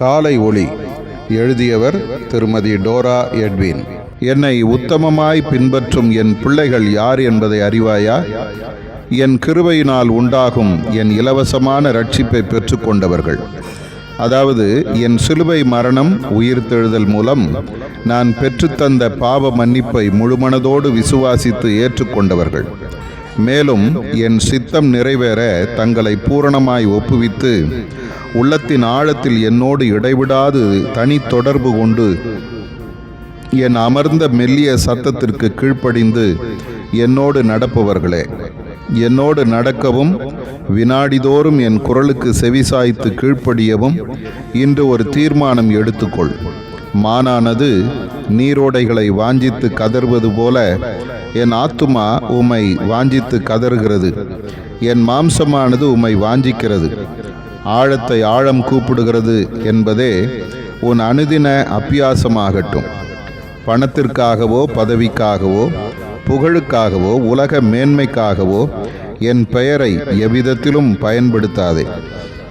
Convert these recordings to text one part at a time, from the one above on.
காலை ஒளி. எழுதியவர் திருமதி டோரா எட்வின். என்னை உத்தமமாய் பின்பற்றும் என் பிள்ளைகள் யார் என்பதை அறிவாயா? என் கிருபையினால் உண்டாகும் என் இலவசமான இரட்சிப்பை பெற்றுக்கொண்டவர்கள். அதாவது என் சிலுவை மரணம் உயிர்த்தெழுதல் மூலம் நான் பெற்றுத்தந்த பாவ மன்னிப்பை முழுமனதோடு விசுவாசித்து ஏற்றுக்கொண்டவர்கள். மேலும் என் சித்தம் நிறைவேற தங்களை பூரணமாய் ஒப்புவித்து உள்ளத்தின் ஆழத்தில் என்னோடு இடைவிடாது தனி தொடர்பு கொண்டு என் அமர்ந்த மெல்லிய சத்தத்திற்கு கீழ்ப்படிந்து என்னோடு நடப்பவர்களே. என்னோடு நடக்கவும் வினாடிதோறும் என் குரலுக்கு செவிசாய்த்து கீழ்ப்படியவும் இன்று ஒரு தீர்மானம் எடுத்துக்கொள். மானானது நீரோடைகளை வாஞ்சித்து கதறுவது போல என் ஆத்துமா உம்மை வாஞ்சித்து கதறுகிறது. என் மாம்சமானது உம்மை வாஞ்சிக்கிறது. ஆழத்தை ஆழம் கூப்பிடுகிறது என்பதே உன் அனுதின அப்பியாசமாகட்டும். பணத்திற்காகவோ பதவிக்காகவோ புகழுக்காகவோ உலக மேன்மைக்காகவோ என் பெயரை எவ்விதத்திலும் பயன்படுத்தாதே.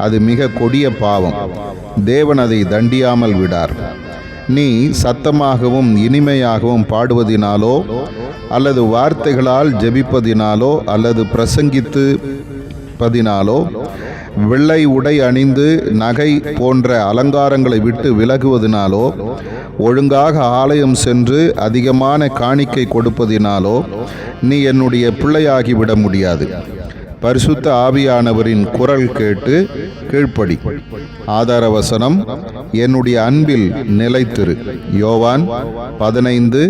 அது மிக கொடிய பாவம். தேவன் அதை தண்டியாமல் விடார். நீ சத்தமாகவும் இனிமையாகவும் பாடுவதினாலோ அல்லது வார்த்தைகளால் ஜெபிப்பதினாலோ அல்லது பிரசங்கிப்பதினாலோ வெள்ளை உடை அணிந்து நகை போன்ற அலங்காரங்களை விட்டு விலகுவதினாலோ ஒழுங்காக ஆலயம் சென்று அதிகமான காணிக்கை கொடுப்பதினாலோ நீ என்னுடைய பிள்ளையாகிவிட முடியாது. பரிசுத்த ஆவியானவரின் குரல் கேட்டு கீழ்ப்படி. ஆதார வசனம், என்னுடைய அன்பில் நிலைத்திரு. யோவான் 15:9.